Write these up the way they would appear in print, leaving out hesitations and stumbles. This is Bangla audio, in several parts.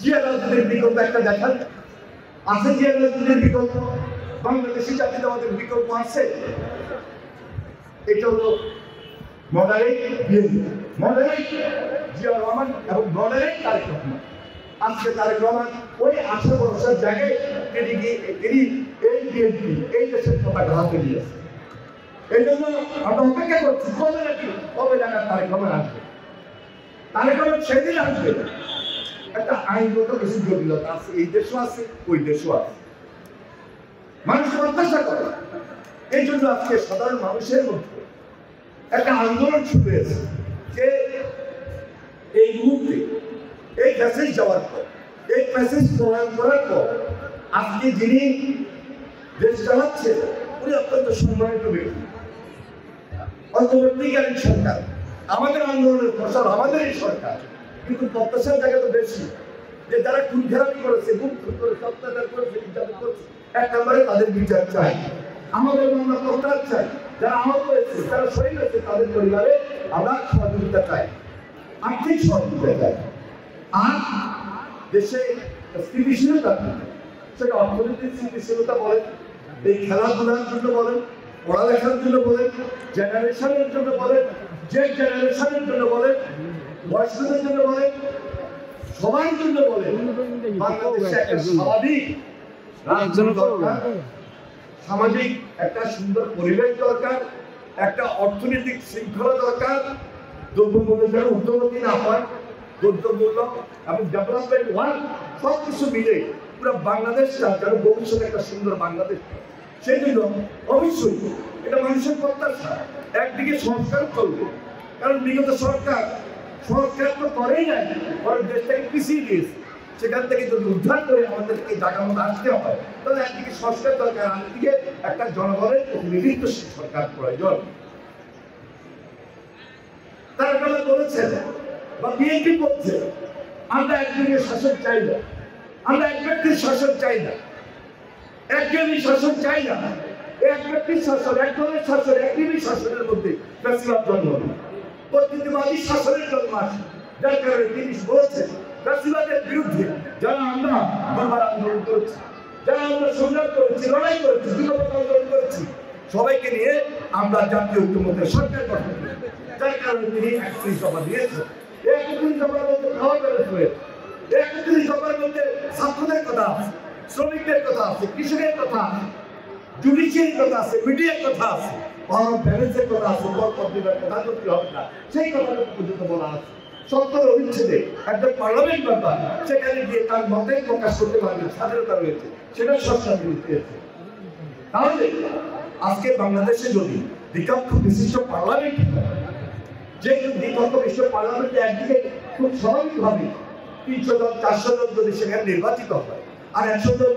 জিয়া রাজনীতির বিকল্প একটা দেখান আছে? জিয়া রাজনীতির বিকল্প বাংলাদেশি জাতীয়তাবাদের বিকল্প আছে? এটা হলো moderate BNP, moderate Zia Rahman এবং মডারেট তারেক রহমান। আজকে তারেক রহমান ওই 18 বছর জায়গায় তিনি এই বিএনপি এই দেশের পতাকা হাতে নিয়েছে। এই জন্য আমরা অপেক্ষা করছি কবে নাকি কবে জায়গা তারেক রহমান আসবে। তারেক রহমান সেদিন আসবে। একটা আইনগত কিছু জটিলতা আছে, এই দেশও আছে ওই দেশও আছে, মানুষ প্রত্যাশা করে। এই জন্য আজকে সাধারণ মানুষের মধ্যে একটা আন্দোলন শুরু হয়েছে যে এই মুহূর্তে এই মেসেজ যাওয়ার পর, এই মেসেজ প্রয়োগ করার পর আজকে যিনি দেশ চালাচ্ছে উনি অত্যন্ত সম্মানিত ব্যক্তি, অন্তর্বর্তীকালীন সরকার। আমাদের আন্দোলনের ফসল আমাদের এই সরকার, কিন্তু প্রত্যাশার জায়গা তো বেশি যে যারা খুন খারাপি করেছে, গুম করেছে, অত্যাচার করেছে, নির্যাতন করেছে, এক নম্বরে তাদের বিচার চাই। আমাদের আমরা প্রত্যাহার চাই। যারা আহত হয়েছে, যারা শহীদ হয়েছে, তাদের পরিবারে আমরা সহযোগিতা চাই, আর্থিক সহযোগিতা চাই। আর দেশে স্থিতিশীলতা, সেটা অর্থনৈতিক স্থিতিশীলতা বলেন, এই খেলাধুলার জন্য বলেন, পড়ালেখার জন্য বলেন, জেনারেশনের জন্য বলেন, যে জেনারেশনের জন্য বলেন, বয়স্কদের জন্য বলেন, সবার জন্য বলেন, বাংলাদেশে একটা স্বাভাবিক দরকার, সামাজিক একটা সুন্দর পরিবেশ দরকার, একটা অর্থনৈতিক শৃঙ্খলা দরকার। দ্রব্যমূল্যের যেন ঊর্ধ্বগতি না হয়, দ্রব্যমূল্য এবং ডেভেলপমেন্ট ওয়ার্ক সব কিছু মিলে পুরো বাংলাদেশটা যেন ভবিষ্যতে একটা সুন্দর বাংলাদেশ। সেই জন্য অবশ্যই এটা মানুষের প্রত্যাশা। একদিকে সংস্কার চলবে, কারণ বিগত সরকার তো করেই নাই, বরং দেশটাকে পিছিয়ে দিয়েছে। সেখান থেকে যদি উদ্ধার করে আমাদেরকে জায়গা মতো আসতে হয়, তাহলে একদিকে সংস্কার দরকার, আরেকদিকে একটা জনগণের প্রতিনিধিত্বশীল সরকার প্রয়োজন। তারা বলেছেন বা বিএনপি বলছে আমরা একদিনের শাসন চাই না, আমরা এক ব্যক্তির শাসন চাই না, একজনই শাসন চাই না। এক ব্যক্তির শাসন, এক দলের শাসন, একদিনই শাসনের মধ্যে ফ্যাসিবাদ জন্ম, প্রতিনিধিবাদী শাসনের জন্ম আসে। যার কারণে তিনি বলছেন ফ্যাসিবাদের বিরুদ্ধে যারা আমরা বারবার আন্দোলন করেছি, যারা আমরা সংগ্রাম করেছি, লড়াই করেছি, যুগপৎ আন্দোলন করেছি, সবাইকে নিয়ে আমরা জাতীয় ঐক্যমত্যের সরকার গঠন করি। যার কারণে তিনি 31 দফা দিয়েছেন। 31 দফার মধ্যে খাওয়া বেরোতে হয়েছে, 31 দফার মধ্যে ছাত্রদের কথা আছে, শ্রমিকদের কথা আছে, কৃষকের কথা আছে, জুডিশিয়ারির কথা আছে, মিডিয়ার কথা আছে, পাওয়ার অফ ব্যালেন্সের কথা আছে, পদ্ধতির কথা করতে হবে না, সেই কথাটা পর্যন্ত বলা আছে। 70 অনুচ্ছেদে একজন পার্লামেন্ট মেম্বার সেখানে গিয়ে তার মতে প্রকাশ করতে পারবে, স্বাধীনতা রয়েছে, সেটা সরকার দিয়েছে। তাহলে আজকে বাংলাদেশে যদি দ্বিকক্ষ বিশিষ্ট পার্লামেন্ট, যে দ্বিকক্ষ বিশিষ্ট পার্লামেন্টে একদিকে খুব স্বাভাবিকভাবে 300 জন 400 জন যদি সেখানে নির্বাচিত হয়, আর 100 জন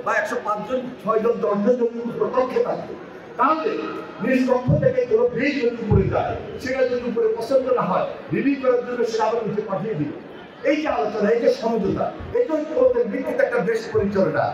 বা 105 জন 6 জন 10 জন যদি প্রপক্ষে থাকে, তাহলে নিষ্পক্ষ থেকে কোনো বিল যদি উপরে যায়, সেটা যদি উপরে পছন্দ না হয়, রিভিউ করার জন্য সেটা আবার নিচে পাঠিয়ে দিবে। এই যে আলোচনা, এই যে সমঝোতা, এই যে ভিত্তিতে একটা দেশ পরিচালনা,